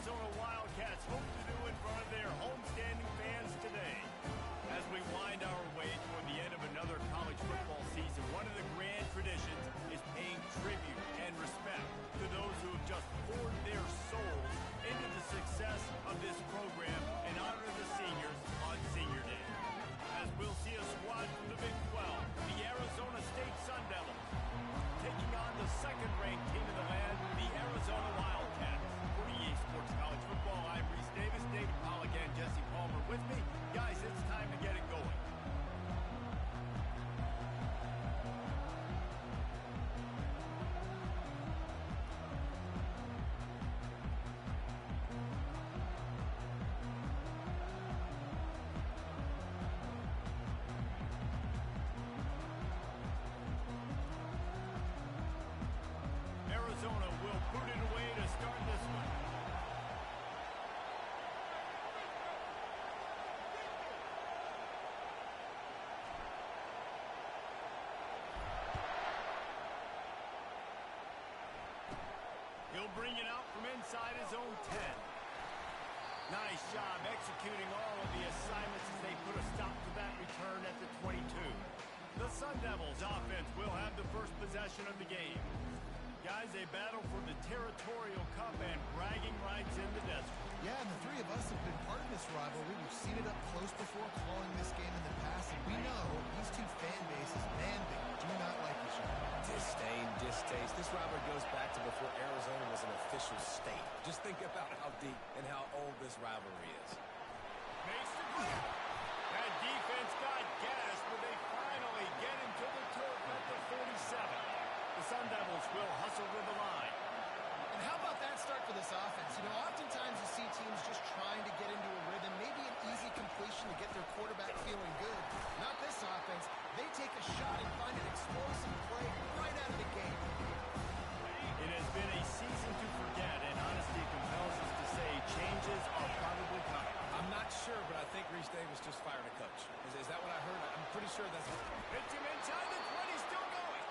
Arizona Wildcats hope to do in front of their homestanding fans today. As we wind our way toward the end of another college football season, one of the grand traditions is paying tribute and respect to those who have just poured their souls into the success of this program and honor the seniors on Senior Day. As we'll see a squad from the Big 12, the Arizona State Sun Devils, taking on the second-ranked team in the land, the Arizona Wildcats. For EA Sports College Football, I'm Reese Davis, David Pollack, and Jesse Palmer with me. Guys, it's time to get it going. Arizona will put it away to start this one. He'll bring it out from inside his own 10. Nice job executing all of the assignments as they put a stop to that return at the 22. The Sun Devils offense will have the first possession of the game. Guys, they battle for the Territorial Cup and bragging rights in the desert. Yeah, and the three of us have been part of this rivalry. We've seen it up close before, calling this game in the past, and we know these two fan bases, man, they do not like each other. Disdain, distaste. This rivalry goes back to before Arizona was an official state. Just think about how deep and how old this rivalry is. Makes the grab. That defense got gas, but they finally get into the turf at the 47. The Sun Devils will hustle with the line. And how about that start for this offense? You know, oftentimes you see teams just trying to get into a rhythm, maybe an easy completion to get their quarterback feeling good. Not this offense. They take a shot and find an explosive play right out of the gate. It has been a season to forget, and honesty compels us to say changes are probably coming. I'm not sure, but I think Reese Davis just fired a coach. Is that what I heard? I'm pretty sure that's what... Hits him inside the 20, still going.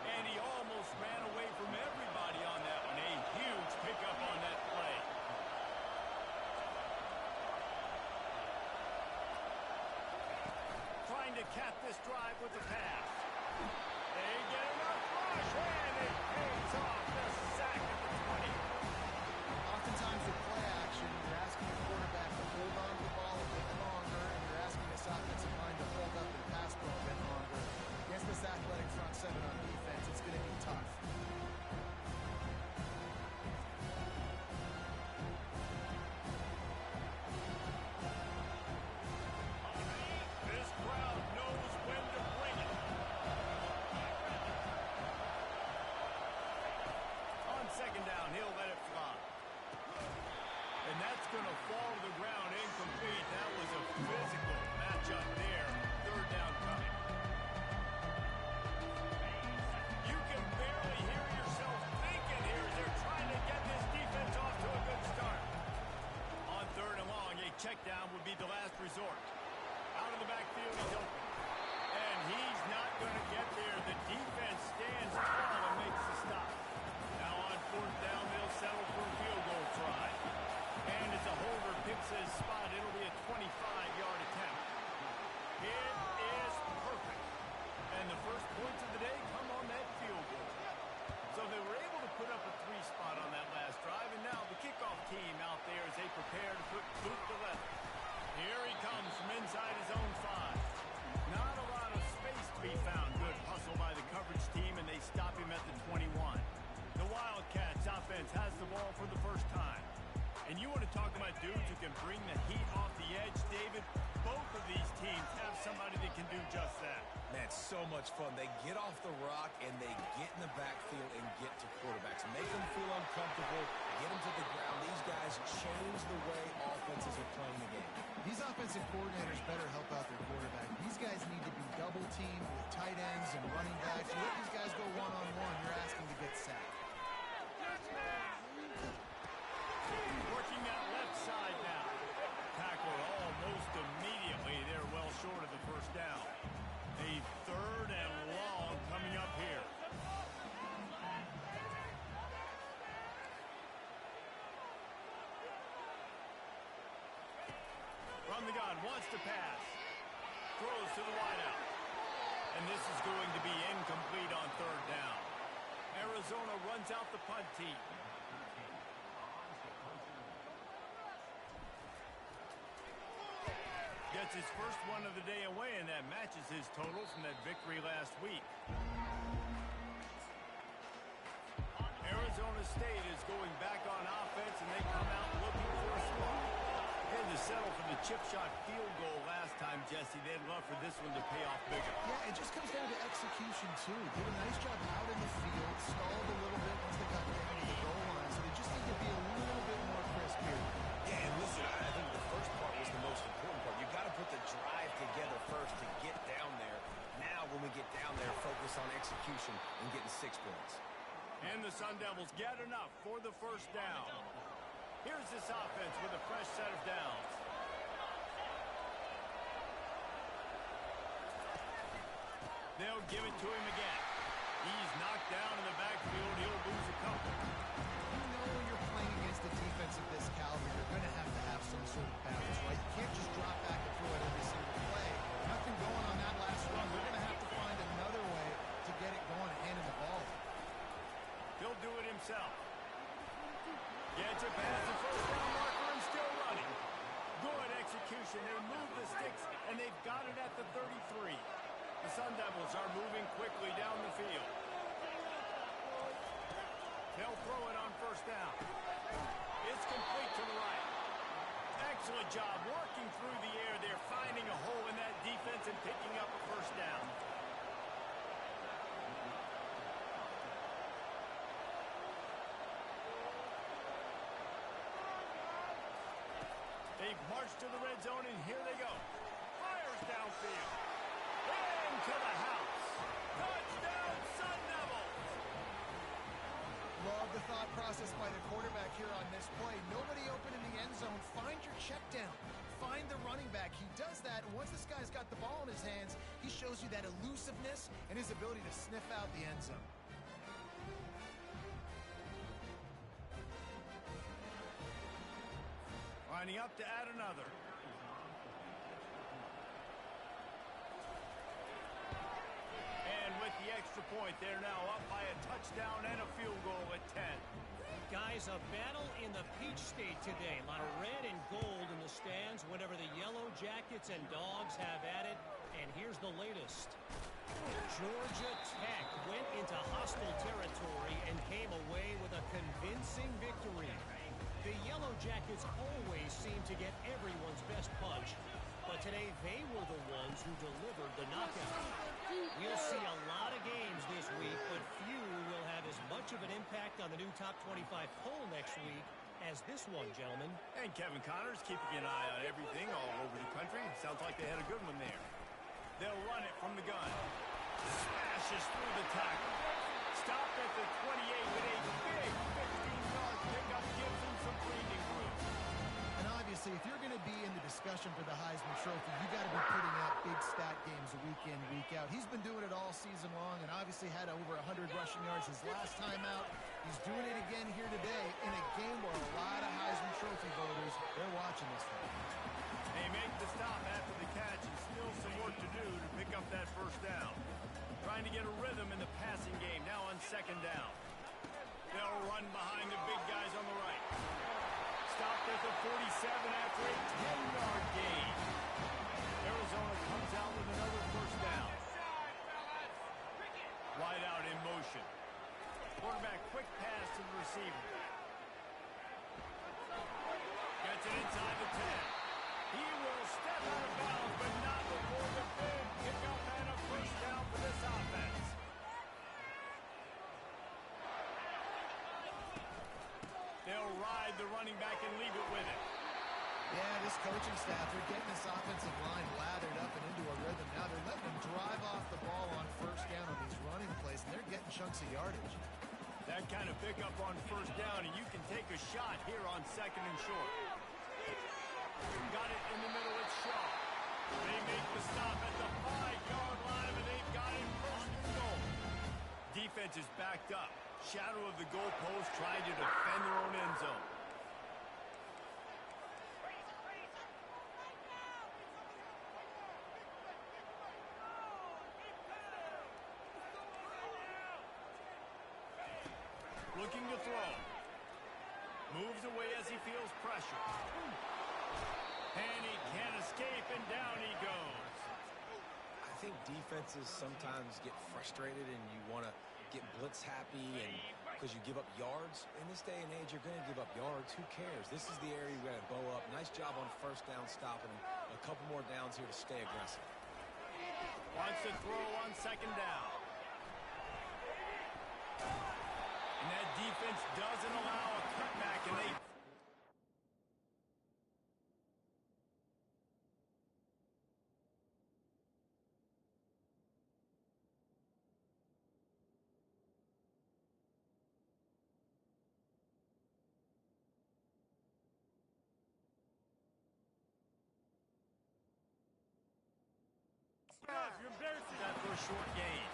And he almost ran away from everybody on that one. A huge pickup on that play. Trying to cap this drive with the pass. They get enough rush, and it pays off. The sack at the 20. Oftentimes with play action, you're asking the quarterback to hold on to the ball a bit longer, and you're asking this offensive line to hold up and pass ball a bit longer. Against this athletic front seven on defense, it's going to be tough. This crowd knows when to bring it. On second down, he'll let it fly. And that's going to fall to the ground incomplete. That was a physical matchup there. Third down coming. You can barely hear yourself thinking here as they're trying to get this defense off to a good start. On third and long, a check down would be the last resort. Out of the backfield, he's open. And he's not going to get there. The defense stands tall and makes the stop. Now on fourth down, they'll settle for a field goal try. And as a holder picks his spot, it'll be a 25-yard attempt. It is perfect. And the first points of the day come on that field goal. So they were able to put up a 3 spot on that last drive, and now the kickoff team out there as they prepare to put boot to leather. Here he comes from inside his own 5. Not a lot of space to be found. Good hustle by the coverage team, and they stop him at the 21. The Wildcats offense has the ball for the first time. And you want to talk about dudes who can bring the heat off the edge, David? Both of these teams have somebody that can do just that. Man, so much fun. They get off the rock, and they get in the backfield and get to quarterbacks. Make them feel uncomfortable, get them to the ground. These guys change the way offenses are playing the game. These offensive coordinators better help out their quarterback. These guys need to be double-teamed with tight ends and running backs. You let these guys go one-on-one, you're asking to get sacked. Working that left side now. Tackled almost immediately. They're well short of the first down. A third and long coming up here. From the gun, wants to pass. Throws to the wideout. And this is going to be incomplete on third down. Arizona runs out the punt team. Gets his first one of the day away, and that matches his total from that victory last week. Arizona State is going back on offense, and they come out looking for a spot. Had to settle for the chip shot field goal last time, Jesse. They'd love for this one to pay off bigger. Yeah, it just comes down to execution, too. Did a nice job out in the field, stalled a little bit once they got down to the goal line, so they just need to be a little bit more crisp here. Yeah, and listen, I think the first part was the most important part. You've got to put the drive together first to get down there. Now, when we get down there, focus on execution and getting 6 points. And the Sun Devils get enough for the first down. Here's this offense with a fresh set of downs. They'll give it to him again. He's knocked down in the backfield. He'll lose a couple. You know when you're playing against a defense of this caliber, you're going to have some sort of balance, right? You can't just drop back and throw it every single play. Nothing going on that last run. They're going to have to find another way to get it going and hand him the ball. He'll do it himself. Gets it past the first down marker and still running. Good execution. They move the sticks, and they've got it at the 33. The Sun Devils are moving quickly down the field. They'll throw it on first down. It's complete to the right. Excellent job working through the air. They're finding a hole in that defense and picking up a first down. They've marched to the red zone, and here they go. Fires downfield. Into the house. Touchdown, Sun Devils! Love the thought process by the quarterback here on this play. Nobody open in the end zone. Find your check down. Find the running back. He does that, and once this guy's got the ball in his hands, he shows you that elusiveness and his ability to sniff out the end zone. Lining up to add another. And with the extra point, they're now up by a touchdown and a field goal at 10. Guys, a battle in the Peach State today. A lot of red and gold in the stands whenever the Yellow Jackets and Dogs have at it. And here's the latest. Georgia Tech went into hostile territory and came away with a convincing victory. The Yellow Jackets always seem to get everyone's best punch, but today they were the ones who delivered the knockout. We'll see a lot of games this week, but few will have as much of an impact on the new top 25 poll next week as this one, gentlemen. And Kevin Connors keeping an eye on everything all over the country. Sounds like they had a good one there. They'll run it from the gun. Smashes through the tackle. Stopped at the 28 with a big 15-yard pickup. Gives him some breathing room. And obviously, if you're going to be in the discussion for the Heisman Trophy, you got to be putting up big stat games week in, week out. He's been doing it all season long and obviously had over 100 rushing yards his last time out. He's doing it again here today in a game where a lot of Heisman Trophy voters, they're watching this one. They make the stop after the catch and still some work to do to pick up that first down. Trying to get a rhythm in the passing game now on second down. They'll run behind the big guys on the right. Stopped at the 47 after a 10-yard gain. Arizona comes out with another first down. Wide out in motion. Quarterback quick pass to the receiver. Gets it inside the 10. He will step out of bounds, but not before the big pickup and a first down for this offense. They'll ride the running back and leave it with it. Yeah, this coaching staff, they're getting this offensive line lathered up and into a rhythm. Now they're letting them drive off the ball on first down on these running plays, and they're getting chunks of yardage. That kind of pickup on first down, and you can take a shot here on second and short. Got it in the middle, it's Shaw. They make the stop at the 5-yard line, and they've got it first and goal. Defense is backed up. Shadow of the goalpost trying to defend their own end zone. looking to throw. Moves away as he feels pressure. And he can't escape, and down he goes. I think defenses sometimes get frustrated and you want to get blitz happy and because you give up yards. In this day and age, you're going to give up yards. Who cares? This is the area you got to bow up. Nice job on first down stopping him. A couple more downs here to stay aggressive. Wants to throw on second down. And that defense doesn't allow a cutback, and they... You're embarrassing that for a short gain.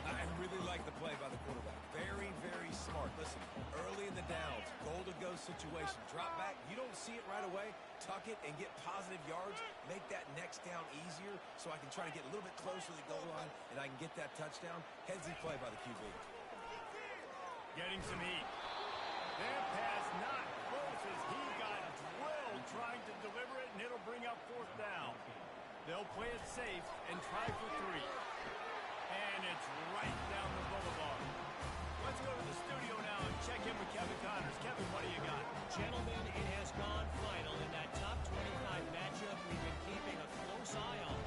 I really like the play by the quarterback. Very, very smart. Listen, early in the downs, goal-to-go situation. Drop back. You don't see it right away. Tuck it and get positive yards. Make that next down easier so I can try to get a little bit closer to the goal line and I can get that touchdown. Headsy play by the QB. Getting some heat. Their pass not close as he got drilled trying to deliver it, and it'll bring up fourth down. They'll play it safe and try for 3. And it's right down the boulevard. Let's go to the studio now and check in with Kevin Connors. Kevin, what do you got? Gentlemen, it has gone final in that top 25 matchup we've been keeping a close eye on.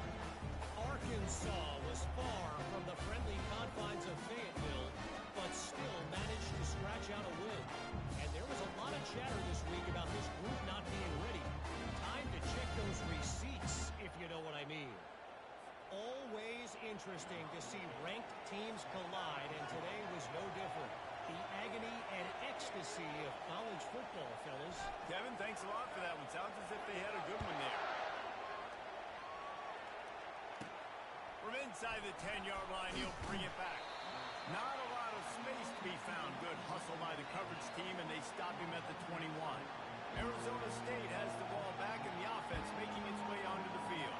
Arkansas was far from the friendly confines of Fayetteville, but still managed to scratch out a win. And there was a lot of chatter this week about this group not being ready. Time to check those receipts, if you know what I mean. Always interesting to see ranked teams collide, and today was no different. The agony and ecstasy of college football, fellas. Kevin, thanks a lot for that one. Sounds as if they had a good one there. From inside the 10-yard line, he'll bring it back. Not a lot of space to be found. Good hustle by the coverage team, and they stop him at the 21. Arizona State has the ball back in the offense, making its way onto the field.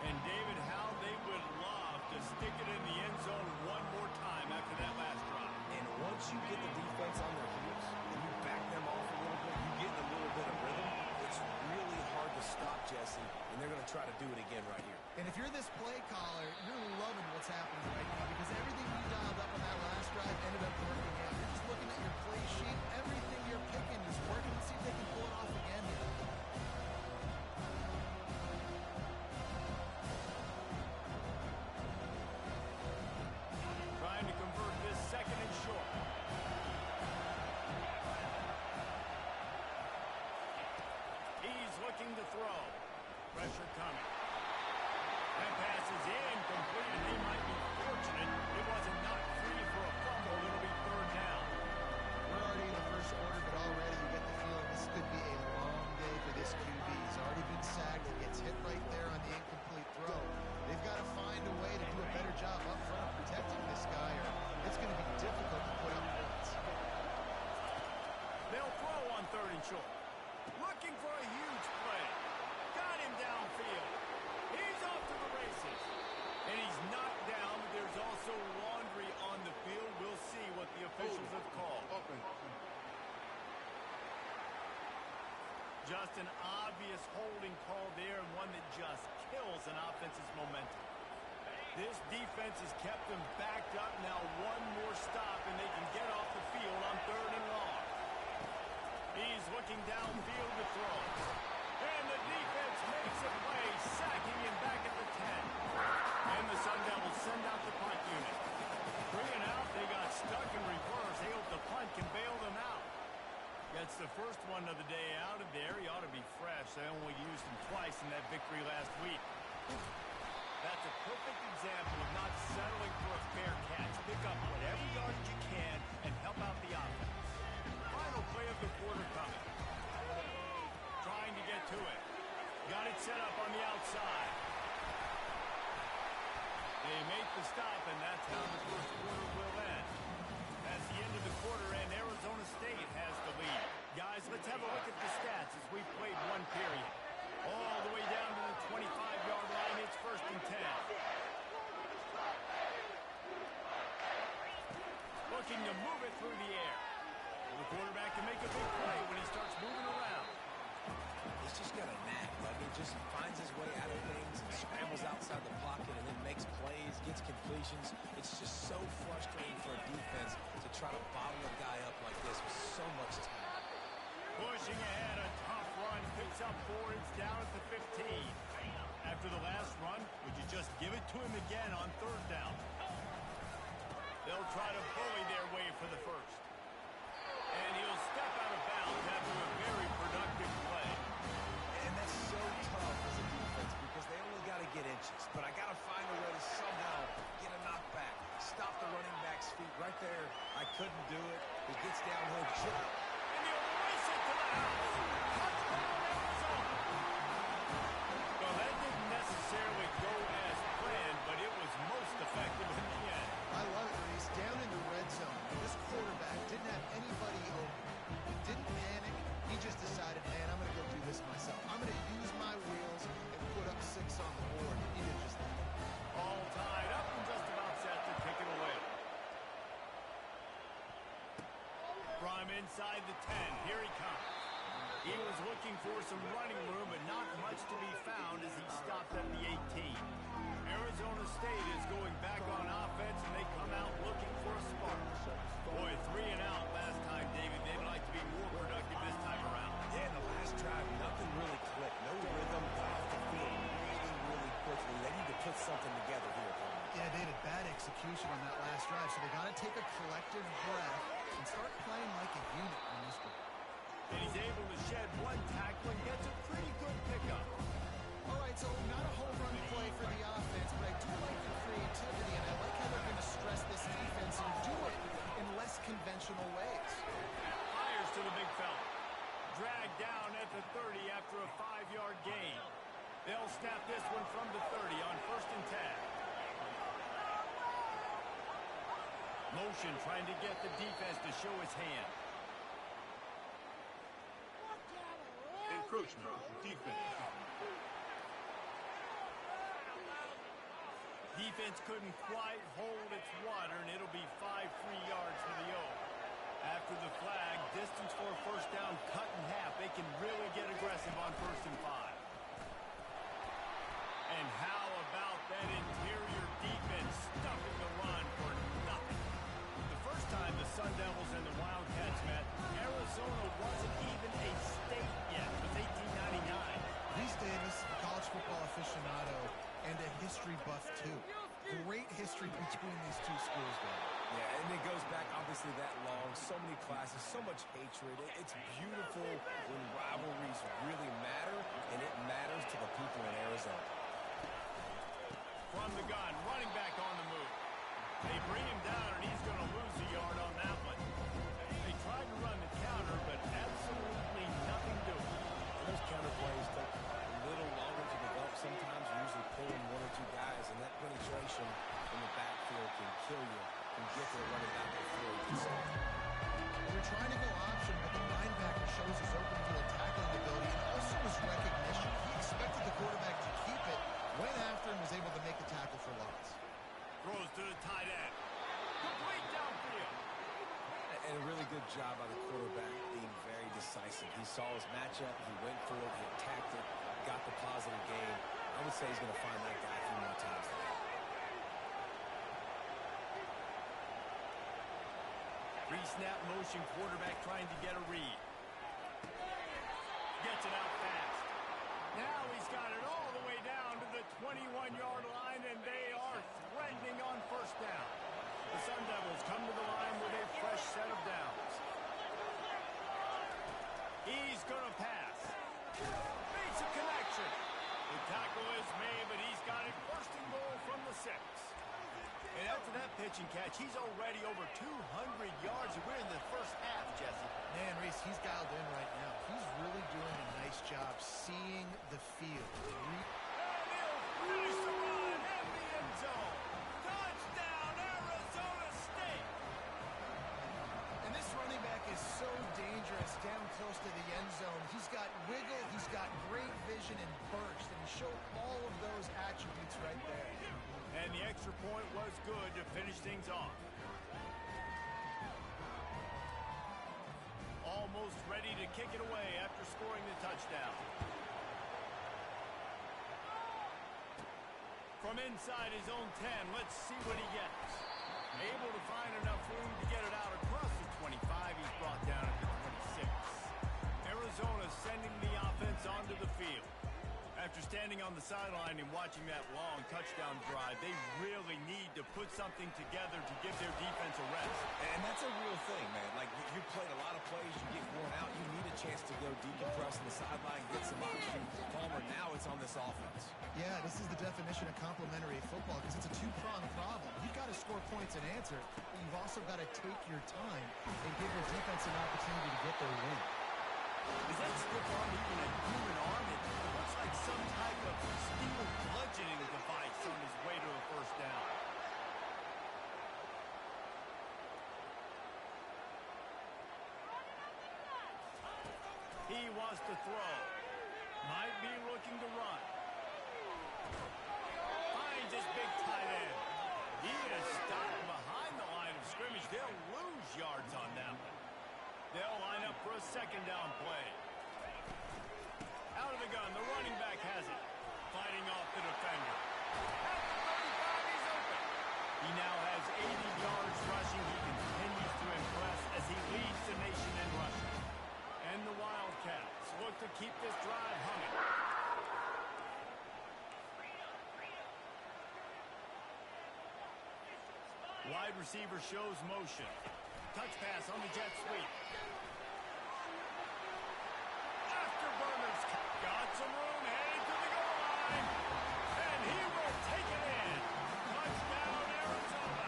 And David, how they would love to stick it in the end zone one more time after that last drive. And once you get the defense on their heels and you back them off a little bit, you get a little bit of rhythm, it's really hard to stop, Jesse, and they're going to try to do it again right here. And if you're this play caller, you're loving what's happening right now because everything you dialed up on that last drive ended up working out. You're just looking at your play sheet. Everything you're picking is working. Let's see if they can pull it off again here. Trying to convert this second and short. He's looking to throw. Pressure coming. That pass is incomplete, and they might be fortunate it wasn't knocked free for a fumble. It'll be third down. We're already in the first quarter, but already you get the feeling this could be a long day for this QB. He's already been sacked. He gets hit right there on the incomplete throw. They've got to find a way to do a better job up front of protecting this guy, or it's going to be difficult to put up points. They'll throw on third and short. Looking for a huge play. Got him downfield. He's off to the races. And he's knocked down, but there's also laundry on the field. We'll see what the officials have called. Just an obvious holding call there, and one that just kills an offense's momentum. This defense has kept them backed up. Now one more stop, and they can get off the field on third and long. He's looking downfield to throw. And the defense makes a play, sacking him back at the 10. And the Sun Devils send out the punt unit. 3 and out, they got stuck in reverse. They hope the punt can bail them out. That's the first one of the day out of there. He ought to be fresh. They only used him twice in that victory last week. That's a perfect example of not settling for a fair catch. Pick up whatever yardage you can and help out the offense. Final play of the quarter coming. Trying to get to it. Got it set up on the outside. They make the stop, and that's how the first quarter will end. That's the end of the quarter, and Arizona State has the lead. Guys, let's have a look at the stats as we played one period. All the way down to the 25-yard line, it's first and 10. Looking to move it through the air. incompletions. It's just so frustrating for a defense to try to bottle a guy up like this with so much talent. Pushing ahead, a tough run, picks up 4, it's down at the 15. After the last run, would you just give it to him again on 3rd down? They'll try to bully their way for the first. And he'll step out of bounds after a very productive play. And that's so tough as a defense because they only got to get inches. But I got to find a way to somehow get a knockback. Stop the running back's feet right there. I couldn't do it. He gets downhill. And he'll race it to the house. Touchdown, Arizona. Well, that didn't necessarily go as planned, but it was most effective in the end. I love it, Reese. Down in the red zone, this quarterback didn't have anybody open. Didn't panic. He just decided, man, I'm going to go do this myself. I'm going to use my wheels and put up 6 on the board. He did just that. All tied up and just about set to kick it away. From inside the 10, here he comes. He was looking for some running room, but not much to be found as he stopped at the 18. Arizona State is going back on offense, and they come out looking for a spark. Boy, 3 and out last time, David. They'd like to be more productive this time around. Yeah, in the last drive, nothing really clicked. No rhythm, got off the field really quickly. They need to put something together here. Yeah, they had a bad execution on that last drive, so they got to take a collective breath and start playing like a unit on this one. And he's able to shed 1 tackle and gets a pretty good pickup. All right, so not a home run play for the offense, but I do like the creativity, and I like how they're going to stress this defense and do it in less conventional ways. Fires to the big fella. Dragged down at the 30 after a 5-yard gain. They'll snap this one from the 30 on 1st and 10. Motion trying to get the defense to show his hand. Encroachment, defense. Defense couldn't quite hold its water, and it'll be 5 free yards for the O. After the flag, distance for a 1st down cut in half. They can really get aggressive on 1st and 5. And how about that interior defense stuffing the run for nothing? The first time the Sun Devils and the Wildcats met, Arizona wasn't even a state yet. It was 1899. Reese Davis, a college football aficionado, and a history buff, too. Great history between these two schools, though. Yeah, and it goes back, obviously, that long. So many classes, so much hatred. It's beautiful when rivalries really matter, and it matters to the people in Arizona. From the gun, running back on the move. They bring him down, and he's going to lose a yard on that one. They tried to run the counter, but absolutely nothing doing. Those counter plays take a little longer to develop. Sometimes you're usually pulling 1 or 2 guys, and that penetration in the backfield can kill you and get to the running back before you can start. They're trying to go option, but the linebacker shows his open field tackling ability and also his recognition. He expected the quarterback to keep it, went after him, was able to make the tackle for loss. Throws to the tight end. Complete downfield. And a really good job by the quarterback being very decisive. He saw his matchup, he went for it, he attacked it, got the positive gain. I would say he's going to find that guy a few more times today. Pre-snap motion, quarterback trying to get a read. Gets it out fast. Now he's got it all the way down to the 21-yard line, and they are threatening on 1st down. The Sun Devils come to the line with a fresh set of downs. He's going to pass. Makes a connection. The tackle is made, but he's got it 1st and goal from the 6. And after that pitch and catch, he's already over 200 yards, and we're in the 1st half, Jesse. Man, Reese, he's dialed in right now. He's really doing a nice job seeing the field. And he'll finish the run in the end zone. Touchdown, Arizona State. And this running back is so dangerous down close to the end zone. He's got wiggle, he's got great vision and burst, and he showed all of those attributes right there. And the extra point was good to finish things off. Almost ready to kick it away after scoring the touchdown. From From inside his own 10, let's see what he gets. Able to find enough room to get it out across the 25. He's brought down at the 26. Arizona sending the offense onto the field. After standing on the sideline and watching that long touchdown drive, they really need to put something together to give their defense a rest. And that's a real thing, man. Like, you played a lot of plays, you get worn out, you need a chance to go decompress on the sideline, get some oxygen. Palmer, now it's on this offense. Yeah, this is the definition of complementary football because it's a two-pronged problem. You've got to score points and answer, but you've also got to take your time and give your defense an opportunity to get their win. Is that stiff arm even a human arm? It looks like some type of steel bludgeoning device on his way to a first down. He wants to throw. Might be looking to run. Finds his big tight end. He is stopped behind the line of scrimmage. They'll lose yards on that one. They'll line up for a second down play. Out of the gun, the running back has it. Fighting off the defender. At the 35, he's open. He now has 80 yards rushing. He continues to impress as he leads the nation in rushing. And the Wildcats look to keep this drive humming. Wide receiver shows motion. Touch pass on the jet sweep. Afterburners got some room, heading to the goal line. And he will take it in. Touchdown, Arizona.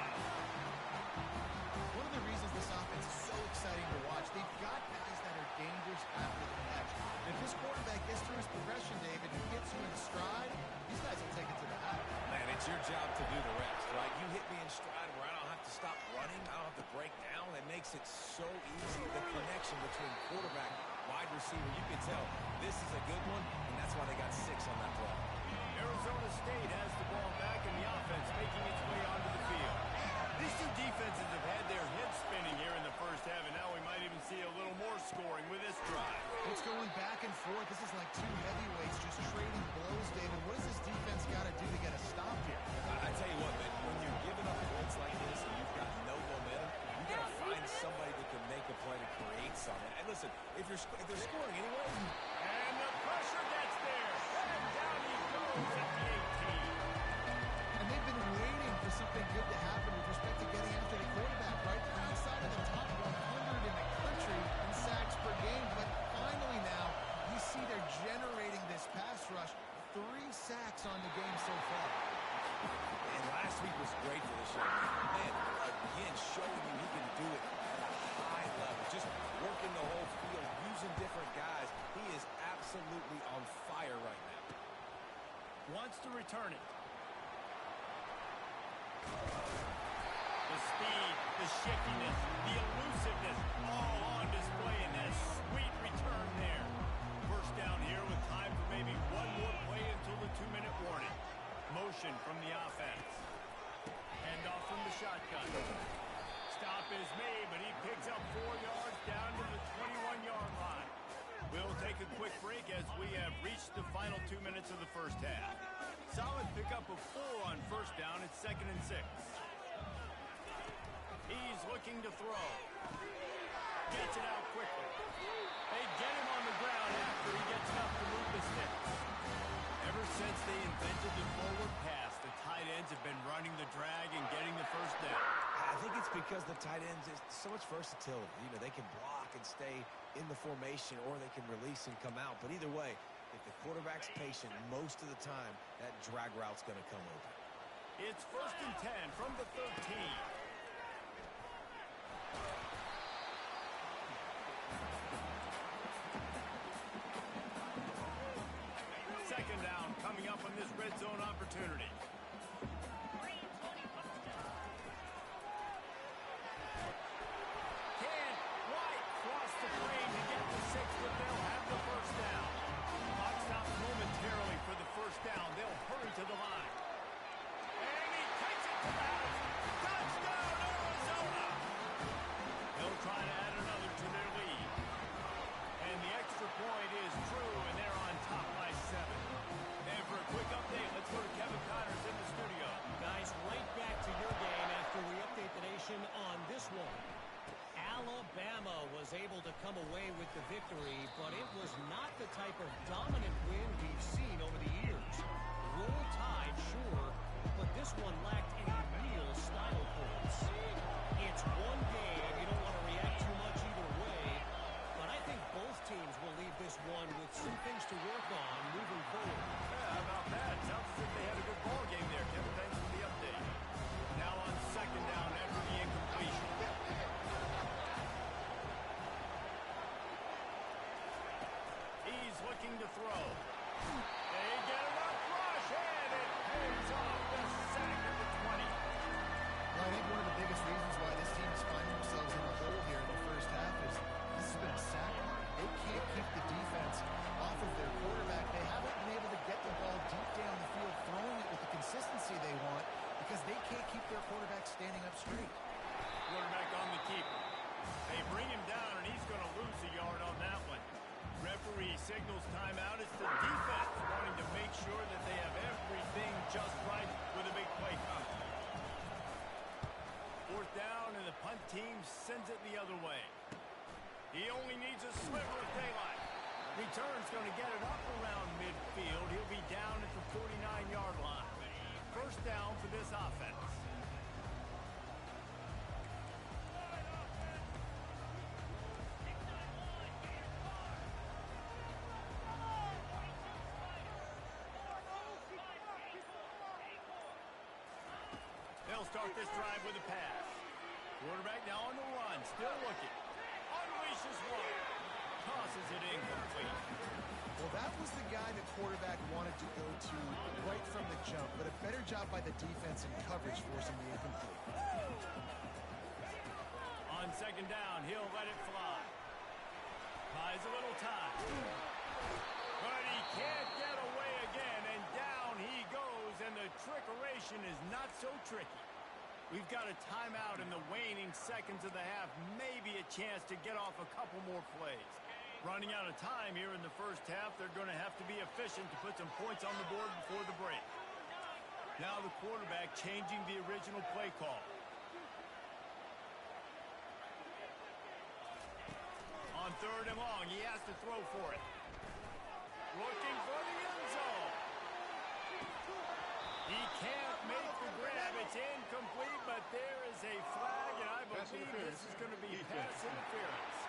One of the reasons this offense is so exciting to watch, they've got guys that are dangerous after the catch. If this quarterback gets through his progression, David, and gets you in stride, these guys will take it to the house. Man, it's your job to do the rest, right? You hit me in stride where I don't have to stop running. I don't have to break down. It makes it so easy. The connection between quarterback, wide receiver, you can tell this is a good one, and that's why they got 6 on that play. Arizona State has the ball back and the offense making its way onto the field. These two defenses have had their heads spinning here in the first half, and now we might even see a little more scoring with this drive. It's going back and forth. This is like two heavyweights just trading blows, David. What does this defense got to do to get a stop here? I tell you what, man, when you're giving up points like this and you've got no momentum, you got to find somebody that can make a play to create something. And listen, if they're scoring anyway, and the pressure gets there. And down he goes at the 18. And they've been waiting for something good to happen with respect to getting after the quarterback, right? They're outside of the top 100 in the country in sacks per game, but finally now you see they're generating this pass rush. 3 sacks on the game so far. and last week was great for this young man. Man, again, showing you he can do it at a high level. Just working the whole field, using different guys. He is absolutely on fire right now. Wants to return it. The speed, the shiftiness, the elusiveness, all on display in that sweet return there. First down here with time for maybe one more play until the 2-minute warning. Motion from the offense. Handoff from the shotgun. Stop is made, but he picks up 4 yards down to the 21-yard line. We'll take a quick break as we have reached the final 2 minutes of the first half. Solid pickup of 4 on first down. It's 2nd and 6. He's looking to throw. Gets it out quickly. They get him on the ground after he gets enough to move the sticks. Ever since they invented the forward pass, the tight ends have been running the drag and getting the first down. I think it's because the tight ends is so much versatility. You know, they can block and stay in the formation, or they can release and come out. But either way, if the quarterback's patient, most of the time, that drag route's going to come open. It's 1st and 10 from the 13. Second down coming up on this red zone opportunity. Can't quite cross the frame to get the 6, but they'll have the first down. Clock stops momentarily for the first down. They'll hurry to the line. And he takes it to the house. Touchdown, Arizona! They'll try to add another to their lead. And the extra point is true, and they're on top by 7. And for a quick update, let's go to Kevin Connors in come away with the victory, but it was not the type of dominant win we've seen over the years. Roll Tide, sure, but this one lacked any real style points. It's one game. You don't want to react too much either way, but I think both teams will leave this one with some things to work on moving forward. Yeah, how about that? Sounds as if they had a good ball game there, Kevin. Thanks for the update. Now on second down after the incompletion. He's looking to throw. They get it up, rush, and it pays off the sack at the 20. Well, I think one of the biggest reasons why this team is finding themselves in a hole here in the first half is this has been a sack mark. They can't keep the defense off of their quarterback. They haven't been able to get the ball deep down the field, throwing it with the consistency they want because they can't keep their quarterback standing up straight. Quarterback on the keeper. They bring him down, and he's going to lose a yard on that one. Referee signals timeout. It's the defense wanting to make sure that they have everything just right with a big play coming. Fourth down, and the punt team sends it the other way. He only needs a sliver of daylight. Return's going to get it up around midfield. He'll be down at the 49-yard line. First down for this offense. They'll start this drive with a pass. Quarterback now on the run, still looking. Unleashes one. Tosses it incomplete. Well, that was the guy the quarterback wanted to go to right from the jump, but a better job by the defense in coverage forcing the incomplete. On second down, he'll let it fly. Buys a little time. But he can't get away again, and down he goes, and the trickeration is not so tricky. We've got a timeout in the waning seconds of the half, maybe a chance to get off a couple more plays. Running out of time here in the first half, they're going to have to be efficient to put some points on the board before the break. Now the quarterback changing the original play call. On third and long, he has to throw for it. Looking for the end zone. He can't make the grab. It's incomplete, but there is a flag, and I believe this is going to be pass interference.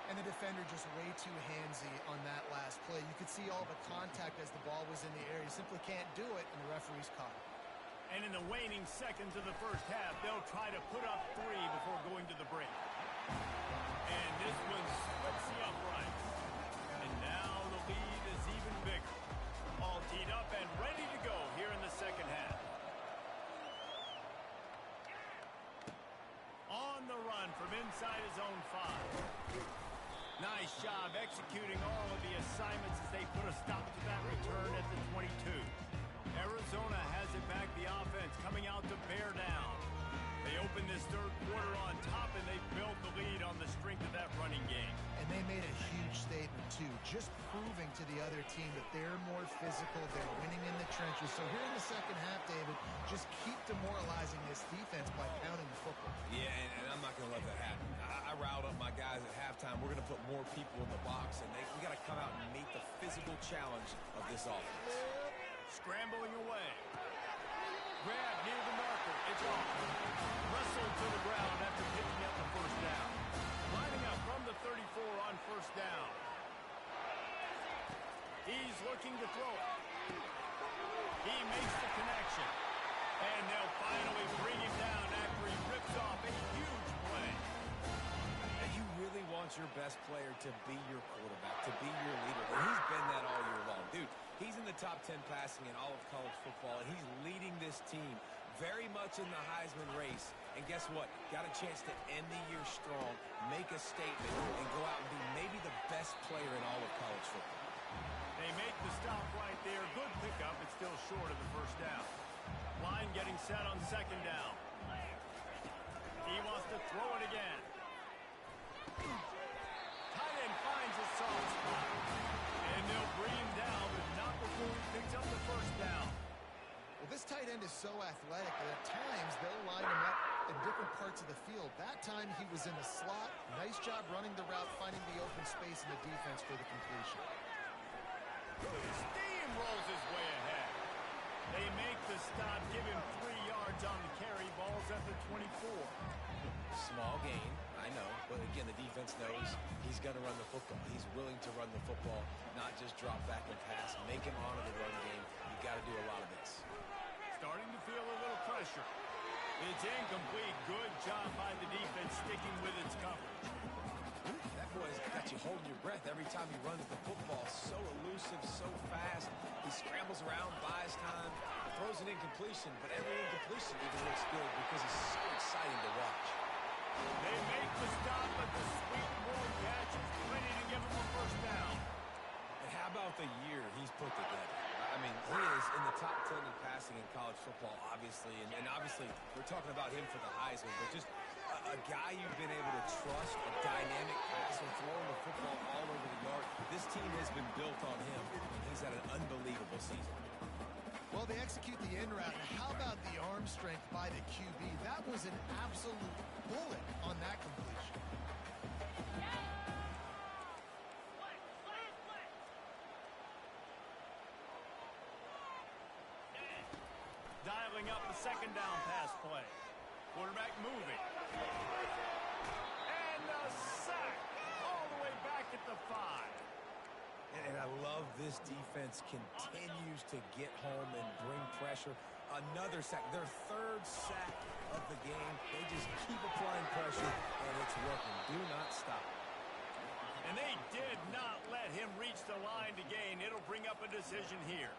And the defender just way too handsy on that last play. You could see all the contact as the ball was in the air. He simply can't do it, and the referee's caught it. And in the waning seconds of the first half, they'll try to put up 3 before going to the break. And this one splits the uprights. And now the lead is even bigger. All teed up and ready to go here in the second half. On the run from inside his own 5. Nice job executing all of the assignments as they put a stop to that return at the 22. Arizona has it back, the offense coming out to bear down. They open this third quarter on top, and they built the lead on the strength of that running game. And they made a huge statement, too, just proving to the other team that they're more physical, they're winning in the trenches. So here in the second half, David, just keep demoralizing this defense by pounding the football. Yeah, and I'm not going to let that happen. I riled up my guys at halftime. We're going to put more people in the box, and we got to come out and meet the physical challenge of this offense. Scrambling away. Grab near the marker. It's off. Wrestled to the ground after picking up the first down. Lining up from the 34 on first down. He's looking to throw it. He makes the connection. And they'll finally bring him down after he rips off a huge play. And you really want your best player to be your quarterback, to be your leader. And he's been that all year long. Dude, he's in the top 10 passing in all of college football, and he's leading this team very much in the Heisman race. And guess what? Got a chance to end the year strong, make a statement, and go out and be maybe the best player in all of college football. They make the stop right there. Good pickup. It's still short of the first down. Line getting set on second down. He wants to throw it again. Tight end finds a soft spot. And they'll bring him down, but not before he picks up the first down. Well, this tight end is so athletic that at times they'll line him up in different parts of the field. That time he was in the slot. Nice job running the route, finding the open space in the defense for the completion. Steamrolls his way ahead. They make the stop, give him 3 yards on the carry. Ball's at the 24. Small gain, I know, but again, the defense knows he's going to run the football. He's willing to run the football, not just drop back and pass, make him honor the run game. You've got to do a lot of this. Starting to feel a little pressure. It's incomplete. Good job by the defense sticking with its coverage. That boy's got you holding your breath every time he runs the football. So elusive, so fast. He scrambles around, buys time, throws an incompletion, but every incompletion even looks good because it's so exciting to watch. They make the stop, but the sweet warm catch is ready to give him a first down. And how about the year he's put together? I mean, he is in the top 10 in passing in college football, obviously. And obviously, we're talking about him for the Heisman, but just a guy you've been able to trust, a dynamic passer, throwing the football all over the yard. This team has been built on him, and he's had an unbelievable season. Well, they execute the in route. And how about the arm strength by the QB? That was an absolute bullet on that completion. Dialing up the second down pass play. Quarterback moving. And a sack all the way back at the 5. And I love this defense continues to get home and bring pressure. Another sack, their 3rd sack of the game. They just keep applying pressure, and it's working. Do not stop. And they did not let him reach the line to gain. It'll bring up a decision here.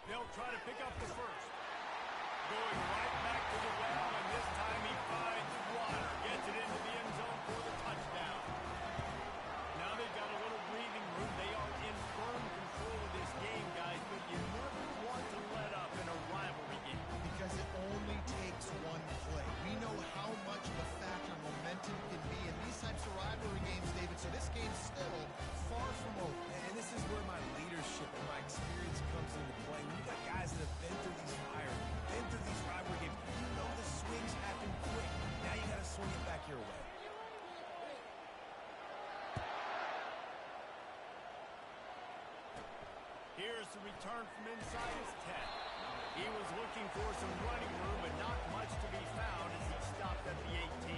They'll try to pick up the first. Going right back to the well, and this time he finds water. Gets it into the end zone for the touchdown. Now they've got a little breathing room. They are in firm control of this game, guys, but you never want to let up in a rivalry game. Because it only takes one play. We know how much of a factor momentum can be in these types of rivalry games, David, so this game's still far from over. And this is where my leadership and my experience comes into play. You got guys that have been through these fires, been through these rivalry games. You know the swings happen quick. Now you got to swing it back your way. Here's the return from inside his 10. He was looking for some running room, but not much to be found as he stopped at the 18.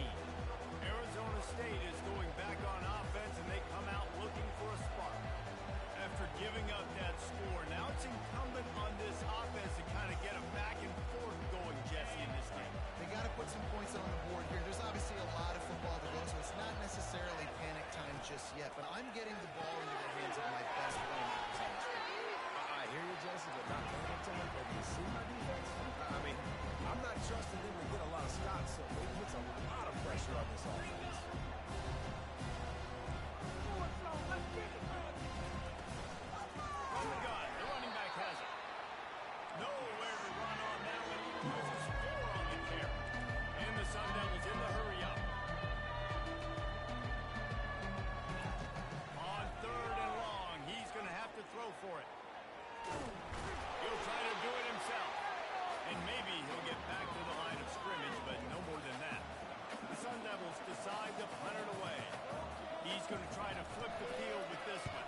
Arizona State is going back on offense, and they come out looking for a spark. After giving up that score, now it's incumbent on this offense to kind of get a back and forth going, Jesse, in this game. They got to put some points on the board here. There's obviously a lot of football to go, so it's not necessarily panic time just yet, but I'm getting the ball into the hands of my best playmakers on this field. I hear you, Jesse, but not paying time. But you see my defense? I mean, I'm not trusting them to get a lot of stops, so it puts a lot of pressure on this offense. From the gun, the running back has it. Nowhere to run on that one. He loses 4 on the carry. And the Sun Devils in the hurry up. On 3rd and long, he's going to have to throw for it. He'll try to do it himself. And maybe he'll get back to the line of scrimmage, but no more than that. The Sun Devils decide to punt it away. He's going to try to flip the field with this one.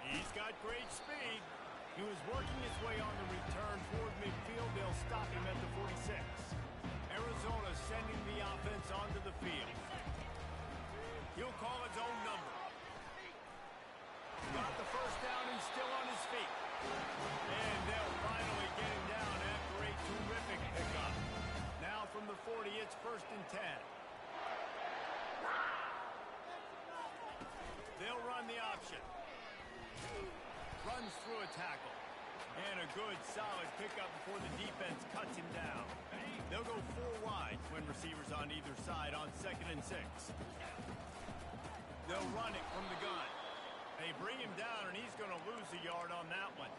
He's got great speed. He was working his way on the return toward midfield. They'll stop him at the 46. Arizona sending the offense onto the field. He'll call his own number. Got the first down and still on his feet. And they'll finally get him down after a terrific pickup. Now from the 40, it's 1st and 10. They'll run the option. Runs through a tackle. And a good, solid pickup before the defense cuts him down. They'll go 4 wide when receivers on either side on 2nd and 6. They'll run it from the gun. They bring him down, and he's going to lose a yard on that one.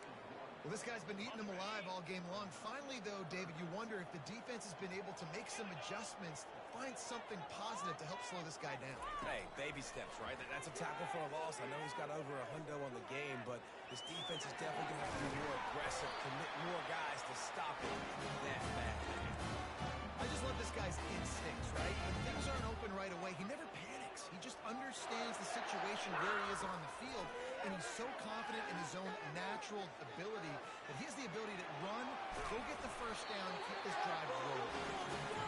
Well, this guy's been eating them alive all game long. Finally, though, David, you wonder if the defense has been able to make some adjustments, find something positive to help slow this guy down. Hey, baby steps, right? That's a tackle for a loss. I know he's got over a hundo on the game, but this defense is definitely going to have to be more aggressive, commit more guys to stop it that bad. I just love this guy's instincts, right? When things aren't open right away, he never panics. He just understands the situation where he is on the field, and he's so confident in his own natural ability that he has the ability to run, go get the first down, and keep this drive rolling.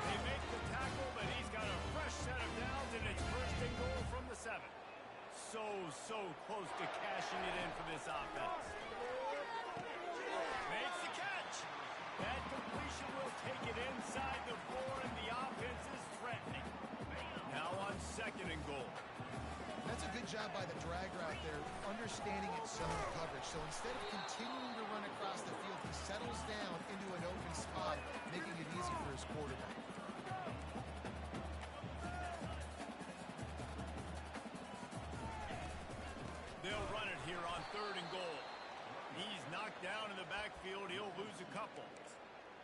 They make the tackle, but he's got a fresh set of downs, and it's first and goal from the 7. So close to cashing it in for this offense. Makes the catch. That completion will take it inside the 4, and the offense is threatening. Now on 2nd and goal. That's a good job by the drag route there, understanding its zone coverage. So instead of continuing to run across the field, he settles down into an open spot, making it easy for his quarterback. They'll run it here on 3rd and goal. He's knocked down in the backfield. He'll lose a couple.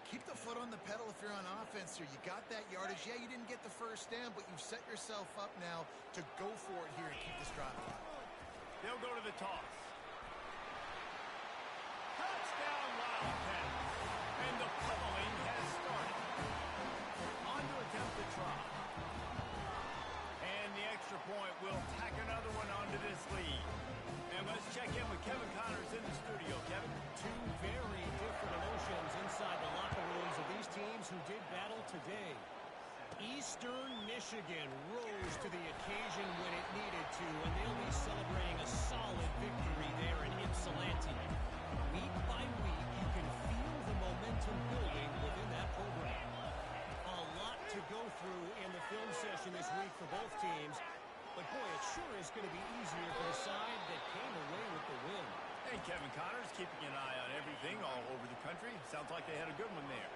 Keep the foot on the pedal if you're on offense here. You got that yardage. Yeah, you didn't get the first down, but you've set yourself up now to go for it here and keep this drive alive. They'll go to the toss. Touchdown, Wildcats. And the pummeling has started. On to attempt the try. And the extra point will tack another one onto this lead. And let's check in with Kevin Connors in the studio. Kevin? Two very different emotions inside the locker rooms of these teams who did battle today. Eastern Michigan rose to the occasion when it needed to, and they'll be celebrating a solid victory there in Ypsilanti. Week by week, you can feel the momentum building within that program. A lot to go through in the film session this week for both teams, but boy, it sure is going to be easier for the side that came away with the win. Hey, Kevin Connors keeping an eye on everything all over the country. Sounds like they had a good one there.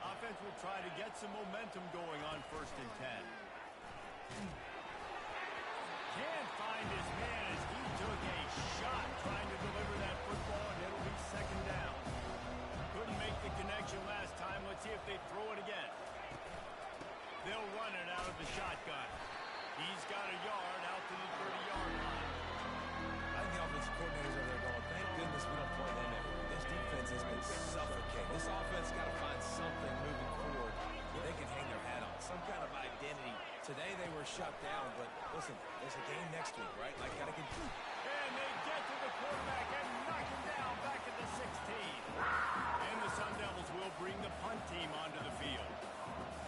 Offense will try to get some momentum going on 1st and 10. Can't find his man as he took a shot trying to deliver that football, and it'll be 2nd down. Couldn't make the connection last time. Let's see if they throw it again. They'll run it out of the shotgun. He's got a yard out to the 30-yard line. I think the offensive coordinators over there going, thank goodness we don't play them everywhere. This defense has been suffocating. This offense got to find something moving forward where they can hang their hat on, some kind of identity. Today they were shut down, but listen, there's a game next week, right? Like, got to continue. And they get to the quarterback and knock him down back at the 16. And the Sun Devils will bring the punt team onto the field.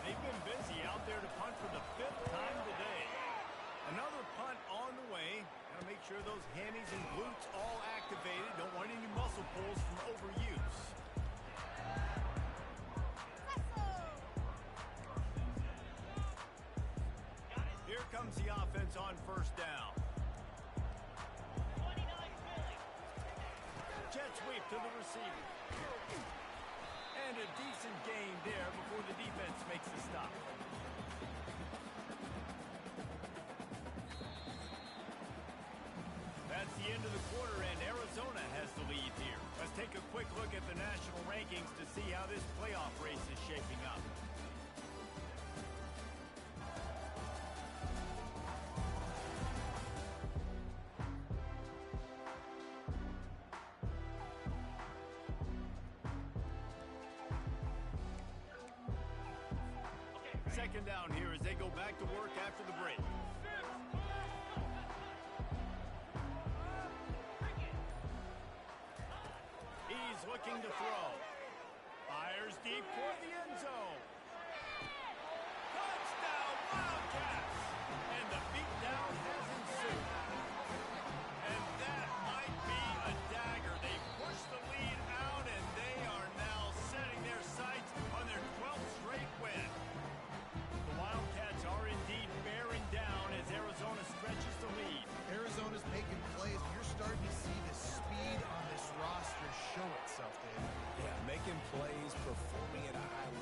They've been busy out there to punt for the 5th time today. Another punt on the way. Got to make sure those hammies and glutes all activated. Don't want any muscle pulls from overuse. Here comes the offense on 1st down. Jet sweep to the receiver. And a decent gain there before the defense makes the stop. That's the end of the quarter, and Arizona has the lead here. Let's take a quick look at the national rankings to see how this playoff race is shaping up. Second down here as they go back to work after the break. He's looking to throw. Fires deep toward the end zone. Touchdown, Wildcats! And the beatdown has ensued. And that might be a dagger. They push the lead out, and they are now setting their sights on their 12th straight win. The Wildcats are indeed bearing down as Arizona stretches the lead. Arizona's making plays. You're starting to see the speed on this roster show itself, David. Yeah, making plays, performing at a high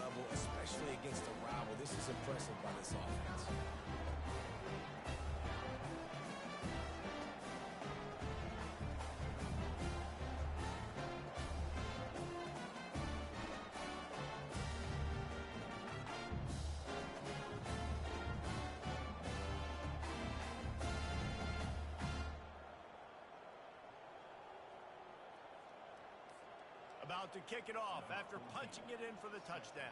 about to kick it off after punching it in for the touchdown.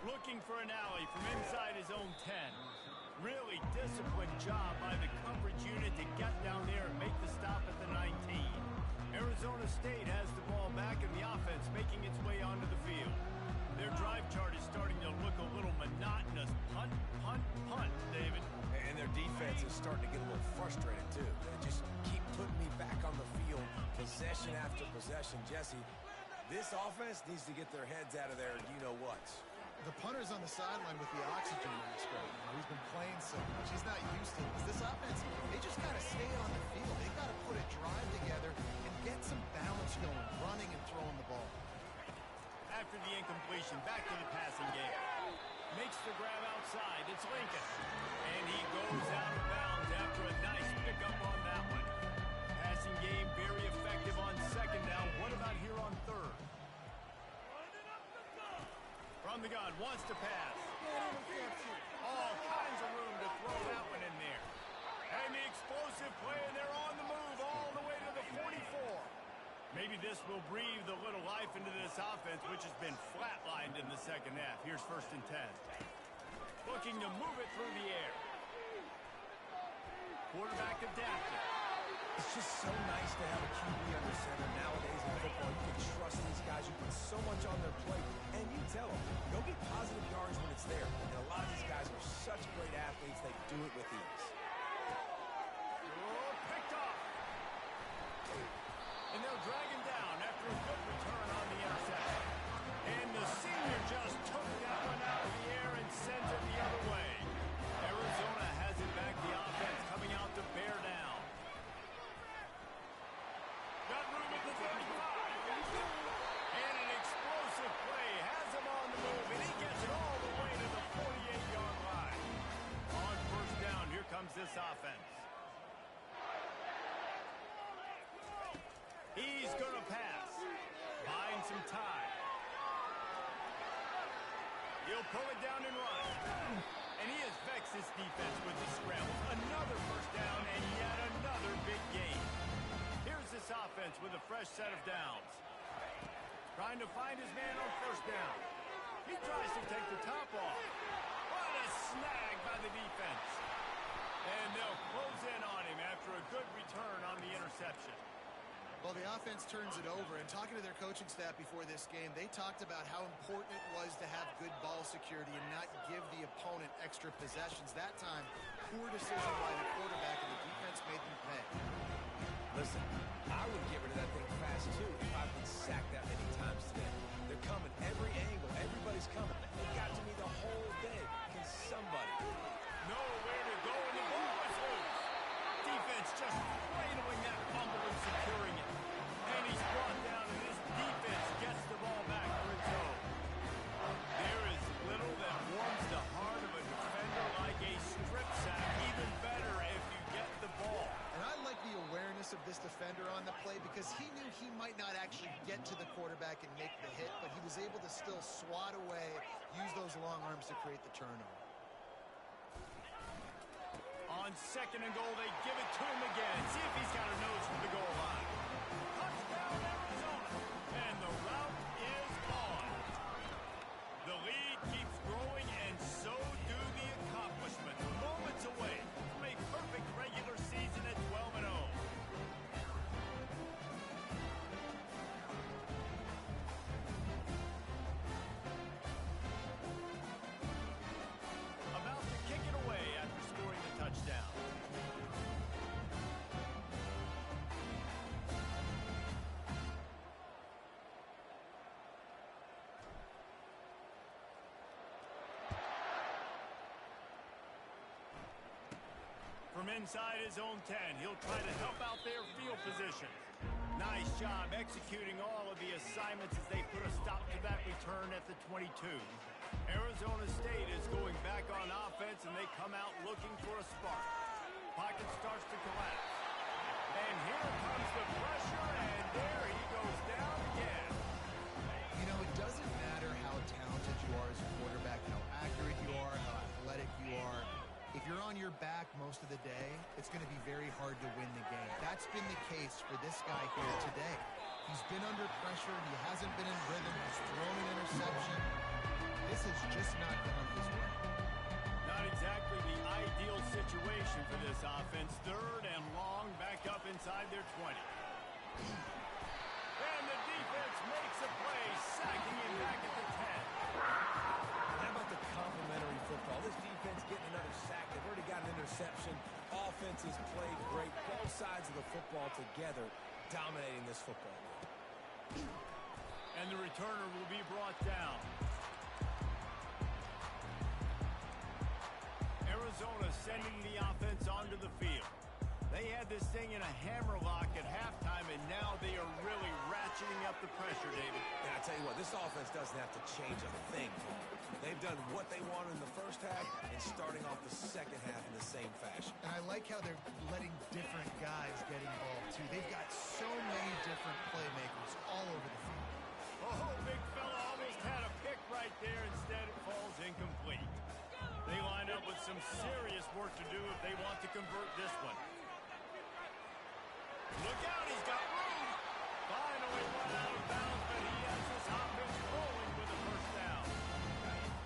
Looking for an alley from inside his own 10. Really disciplined job by the coverage unit to get down there and make the stop at the 19. Arizona State has the ball back and the offense making its way onto the field. Their drive chart is starting to look a little monotonous. Punt, punt, punt, David. And their defense is starting to get a little frustrated, too. They just keep putting me back on the field, possession after possession. Jesse, this offense needs to get their heads out of there, you-know-whats. The punter's on the sideline with the oxygen mask right now. He's been playing so much. He's not used to this. This offense, they just got to stay on the field. They've got to put a drive together and get some balance going, running and throwing the ball. After the incompletion, back to the passing game. Makes the grab outside. It's Lincoln. And he goes out of bounds after a nice pickup on that one. Passing game very effective on second down. What about here on third? From the gun, wants to pass. All kinds of room to throw that one in there. And the explosive play, and they're on the move all the way to the 44. Maybe this will breathe a little life into this offense, which has been flatlined in the second half. Here's 1st and 10. Looking to move it through the air. Quarterback adapted. It's just so nice to have a QB under center nowadays in football. You can trust these guys. You put so much on their plate. And you tell them, go get positive yards when it's there. And a lot of these guys are such great athletes, they do it with ease. Oh, picked off. And they'll drag him down after a good return on the interception. And the senior just took that one out of the air and sends it the other way. Arizona has it back. The offense coming out to bear down. Got room at the 35. And an explosive play has him on the move, and he gets it all the way to the 48-yard line. On 1st down, here comes this offense. He's going to pass. Buying some time. He'll pull it down and run. And he has vexed his defense with the scrambles. Another 1st down and yet another big gain. Here's this offense with a fresh set of downs. Trying to find his man on 1st down. He tries to take the top off. What a snag by the defense. And they'll close in on him after a good return on the interception. Well, the offense turns it over, and talking to their coaching staff before this game, they talked about how important it was to have good ball security and not give the opponent extra possessions. That time, poor decision by the quarterback, and the defense made them pay. Listen, I would get rid of that thing fast, too, if I've been sacked that many times today. They're coming every angle. Everybody's coming. They got to me the whole day. Can somebody? Nowhere to go, and the ball is loose. Defense just cradling that fumble and securing it. And he's brought down, and this defense gets the ball back for its own. There is little that warms the heart of a defender like a strip sack. Even better if you get the ball. And I like the awareness of this defender on the play because he knew he might not actually get to the quarterback and make the hit, but he was able to still swat away, use those long arms to create the turnover. On 2nd and goal, they give it to him again. See if he's got a nose for the goal line. Touchdown, Arizona. And the route is on. The lead keeps growing, and so do the accomplishments. Moments away from a perfect regular season at 12-0. About to kick it away after scoring the touchdown. From inside his own 10, he'll try to help out their field position. Nice job executing all of the assignments as they put a stop to that return at the 22. Arizona State is going back on offense, and they come out looking for a spark. pocket starts to collapse. And here comes the pressure, and there he goes down again. You know, it doesn't matter how talented you are as a quarterback, how accurate you are, how athletic you are. If you're on your back most of the day, it's going to be very hard to win the game. That's been the case for this guy here today. He's been under pressure. He hasn't been in rhythm. He's thrown an interception. This has just not gone his way. Not exactly the ideal situation for this offense. 3rd and long, back up inside their 20. And the defense makes a play, sacking him back at the 10. How about the complimentary football? This defense getting another sack. They've already got an interception. Offense has played great. Both sides of the football together dominating this football game. And the returner will be brought down. Arizona sending the offense onto the field. They had this thing in a hammerlock at halftime, and now they are really ratcheting up the pressure, David. And I tell you what, this offense doesn't have to change a thing. They've done what they wanted in the first half and starting off the second half in the same fashion. And I like how they're letting different guys get involved, too. They've got so many different playmakers all over the field. Oh, big fella almost had a pick right there. Instead, it falls incomplete. They line up with some serious work to do if they want to convert this one. Look out, he's got room. Finally run out of bounds, but he has this offense rolling with a first down.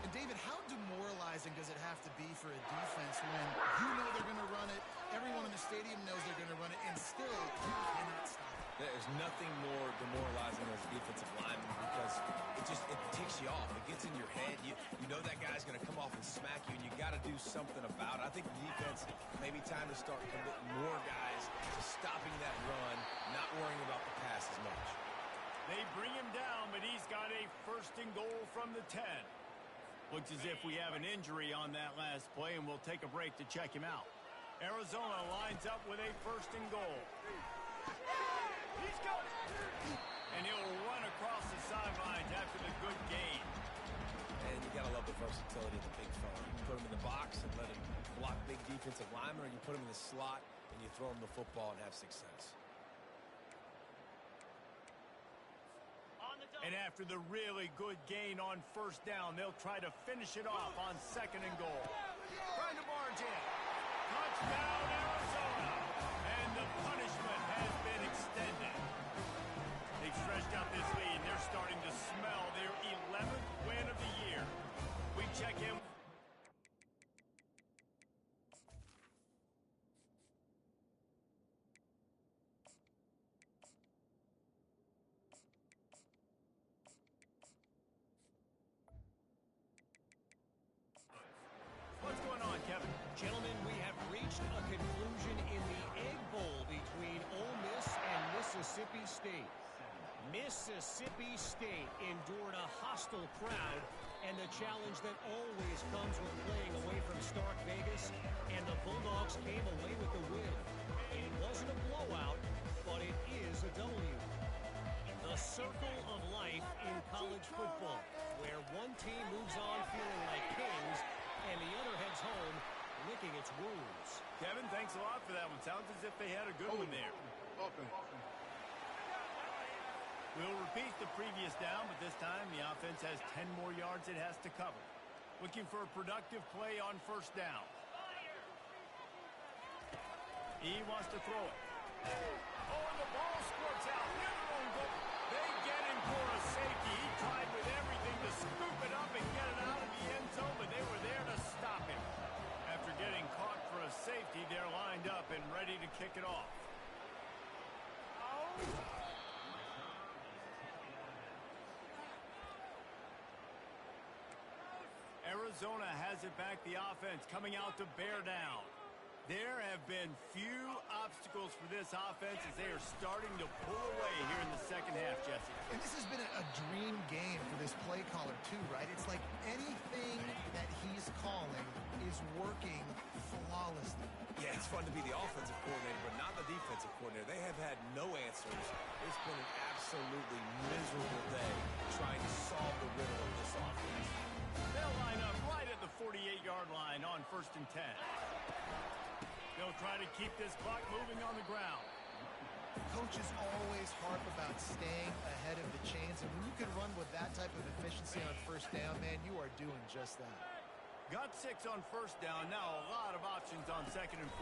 And David, how demoralizing does it have to be for a defense when you know they're going to run it, everyone in the stadium knows they're going to run it, and still you cannot stop it? There's nothing more demoralizing as a defensive lineman because it ticks you off. It gets in your head. You know that guy's going to come off and smack you, and you got to do something about it. I think the defense maybe time to start committing more guys to stopping that run, not worrying about the pass as much. They bring him down, but he's got a 1st and goal from the 10. Looks as if we have an injury on that last play, and we'll take a break to check him out. Arizona lines up with a 1st and goal. He's got it. And he'll run across the sidelines after the good gain. And you got to love the versatility of the big fella. You can put him in the box and let him block big defensive linemen, or you put him in the slot and you throw him the football and have success. And after the really good gain on 1st down, they'll try to finish it off on 2nd and goal. Trying to barge in. Touchdown, Arizona. And the punishment has been extended. They've stretched out this lead. They're starting to smell their 11th win of the year. We check in. What's going on, Kevin? Gentlemen, we have reached a conclusion in the Egg Bowl between Ole Miss and Mississippi State. Mississippi State endured a hostile crowd and the challenge that always comes with playing away from Stark Vegas, and the Bulldogs came away with the win. It wasn't a blowout, but it is a W. The circle of life in college football, where one team moves on feeling like kings and the other heads home licking its wounds. Kevin, thanks a lot for that one. Sounds as if they had a good one there. Welcome. We'll repeat the previous down, but this time the offense has 10 more yards it has to cover. Looking for a productive play on 1st down. He wants to throw it. Oh, and the ball squirts out. Near their own goal. They get him for a safety. He tried with everything to scoop it up and get it out of the end zone, but they were there to stop him. After getting caught for a safety, they're lined up and ready to kick it off. Arizona has it back, the offense coming out to bear down. There have been few obstacles for this offense as they are starting to pull away here in the second half, Jesse. And this has been a dream game for this play caller, too, right? It's like anything that he's calling is working flawlessly. Yeah, it's fun to be the offensive coordinator, but not the defensive coordinator. They have had no answers. It's been an absolutely miserable day trying to solve the riddle of this offense. They'll line up right at the 48-yard line on 1st and 10. They'll try to keep this clock moving on the ground. Coaches always harp about staying ahead of the chains, and when you can run with that type of efficiency on first down, man, you are doing just that. Got 6 on first down. Now a lot of options on 2nd and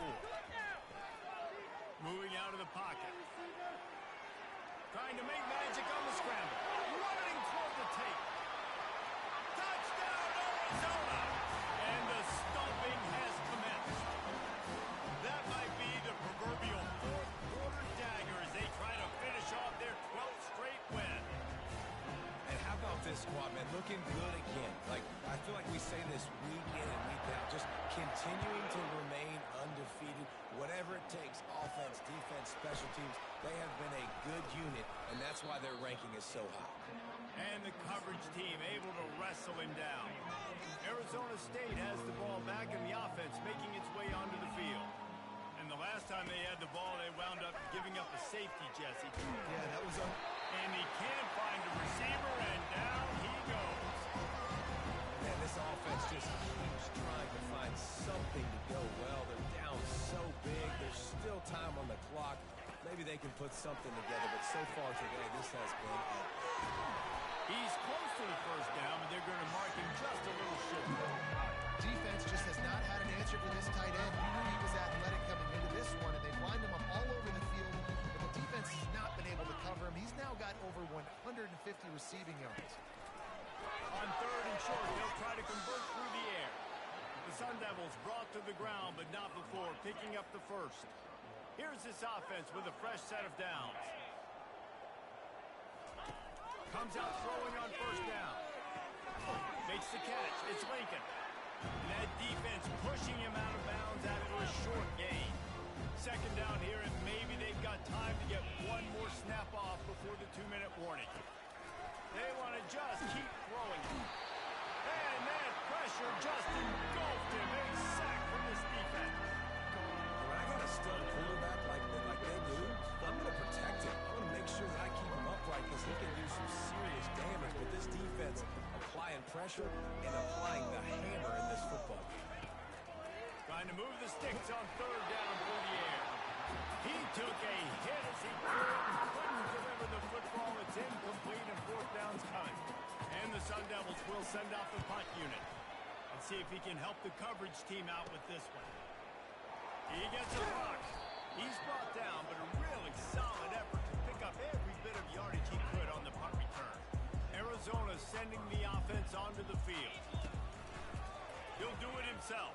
4. Moving out of the pocket. Trying to make magic on the scramble. Running toward the tape. Touchdown, Arizona! And the stomping has commenced. That might be the proverbial fourth-quarter dagger as they try to finish off their 12th straight win. And how about this squad, man? Looking good again. Like, I feel like we say this week in and week out. Just continuing to remain undefeated. Whatever it takes, offense, defense, special teams, they have been a good unit, and that's why their ranking is so high. And the coverage team able to wrestle him down. Arizona State has the ball back, and the offense making its way onto the field. And the last time they had the ball, they wound up giving up a safety, Jesse. Yeah, that was And he can't find a receiver, and down he goes. Man, this offense just keeps trying to find something to go well. They're down so big. There's still time on the clock. Maybe they can put something together, but so far today, this has been a... He's close to the first down, but they're going to mark him just a little short. defense just has not had an answer for this tight end. We knew he was athletic coming into this one, and they've lined him up all over the field, but the defense has not been able to cover him. He's now got over 150 receiving yards. On 3rd and short, they'll try to convert through the air. The Sun Devils brought to the ground, but not before picking up the first. Here's this offense with a fresh set of downs. Comes out throwing on first down. Makes the catch. It's Lincoln. And that defense pushing him out of bounds after a short gain. 2nd down here, and maybe they've got time to get one more snap off before the 2-minute warning. They want to just keep throwing. And that pressure just engulfed him. A sack from this defense. When I got a stud quarterback like they do, I'm going to protect him. I'm going to make sure that I keep him upright because he can do some serious damage. But this defense applying pressure and applying the hammer in this football game. Trying to move the sticks on 3rd down through the air. He took a hit as he couldn't deliver the football. It's incomplete and 4th down's coming. And the Sun Devils will send out the punt unit and see if he can help the coverage team out with this one. He gets a block. He's brought down, but a really solid effort to pick up every bit of yardage he could on the punt return. Arizona sending the offense onto the field. He'll do it himself.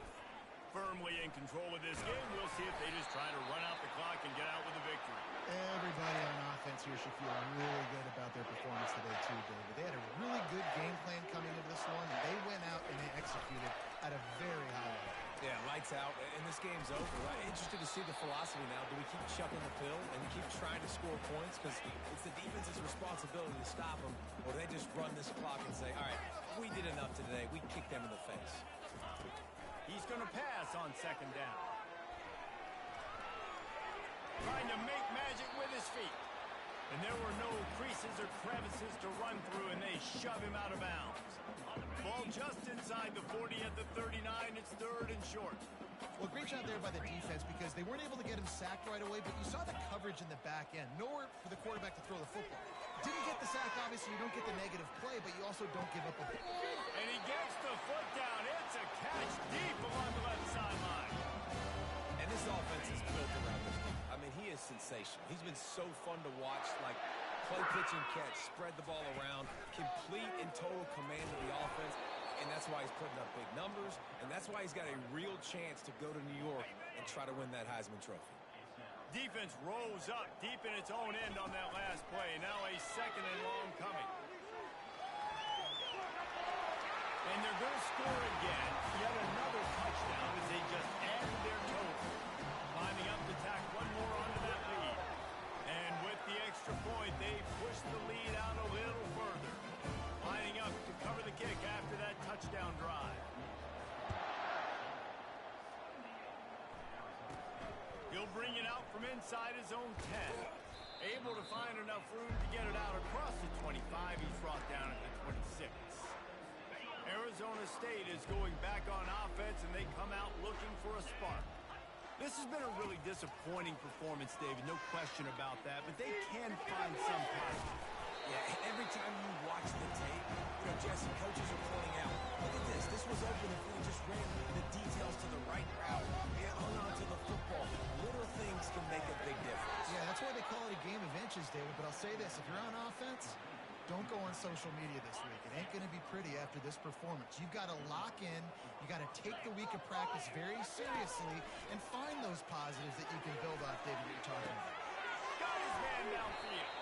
Firmly in control of this game. We'll see if they just try to run out the clock and get out with a victory. Everybody on offense here should feel really good about their performance today too, David. They had a really good game plan coming into this one, and they went out and they executed at a very high level. Yeah, lights out, and this game's over. Right? Interested to see the philosophy now. Do we keep chucking the pill and keep trying to score points? Because it's the defense's responsibility to stop them, or they just run this clock and say, all right, we did enough today. We kicked them in the face. He's going to pass on 2nd down. Trying to make magic with his feet. And there were no creases or crevices to run through, and they shove him out of bounds. Ball just inside the 40 at the 39. It's 3rd and short. Well, great job there by the defense because they weren't able to get him sacked right away, but you saw the coverage in the back end. Nowhere for the quarterback to throw the football. Didn't get the sack, obviously. You don't get the negative play, but you also don't give up a ball. And he gets the foot down. It's a catch deep along the left sideline. And this offense is built around this dude. I mean, he is sensational. He's been so fun to watch, like play, pitch, and catch, spread the ball around, complete and total command of the offense, and that's why he's putting up big numbers, and that's why he's got a real chance to go to New York and try to win that Heisman Trophy. Defense rose up deep in its own end on that last play. Now a 2nd and long coming. And they're going to score again. Yet another touchdown as they just added their total. Climbing up to tack one more onto that lead. And with the extra point, they push the lead out a little further. Lining up to cover the kick after that touchdown drive. He'll bring it out from inside his own 10. Able to find enough room to get it out across the 25. He's brought down at the 26. Arizona State is going back on offense, and they come out looking for a spark. This has been a really disappointing performance, David. No question about that. But they can find some positive. Yeah, every time you watch the tape, Jesse, coaches are pointing out, look at this. This was open if we just ran the details to the right route and hung on to the football. Little things can make a big difference. Yeah, that's why they call it a game of inches, David. But I'll say this. If you're on offense, don't go on social media this week. It ain't going to be pretty after this performance. You've got to lock in. You got to take the week of practice very seriously and find those positives that you can build off, David, that you're talking about. Got his man downfield.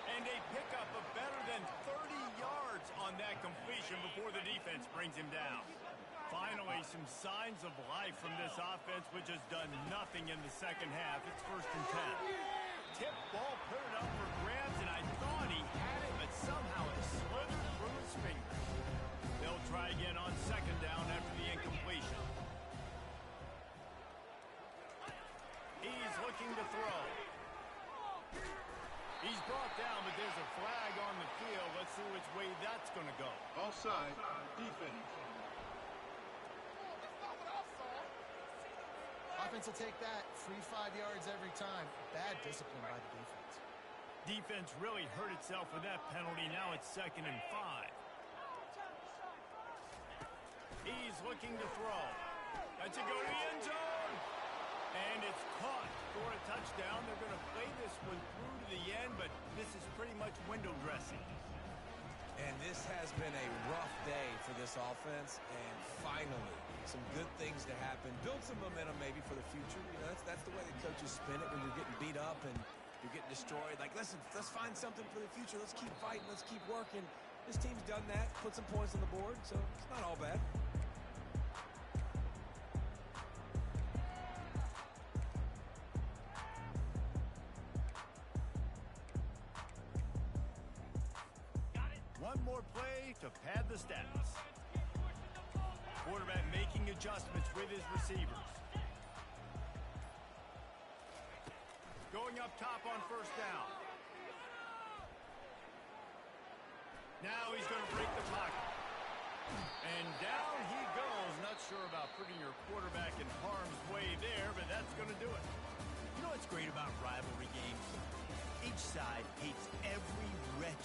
And a pickup of better than 30 yards on that completion before the defense brings him down. Finally, some signs of life from this offense, which has done nothing in the second half. It's 1st and 10. Tip ball, put it up for grabs, and I thought he had it, but somehow it slithered through his fingers. They'll try again on 2nd down after the incompletion. He's looking to throw. He's brought down, but there's a flag on the field. Let's see which way that's going to go. Offside, defense. Offense will take that. Free 5 yards every time. Bad discipline by the defense. Defense really hurt itself with that penalty. Now it's 2nd and 5. He's looking to throw. That's a go to the end zone. And it's caught for a touchdown. They're going to play this one through to the end, but this is pretty much window dressing. And this has been a rough day for this offense, and finally, some good things to happen. Build some momentum maybe for the future. That's the way the coaches spin it when you're getting beat up and you're getting destroyed. Like, listen, let's find something for the future. Let's keep fighting. Let's keep working. This team's done that, put some points on the board, so it's not all bad. One more play to pad the stats. Quarterback making adjustments with his receivers. Going up top on 1st down. Now he's going to break the pocket. And down he goes. Not sure about putting your quarterback in harm's way there, but that's going to do it. You know what's great about rivalry games? Each side hates every wretch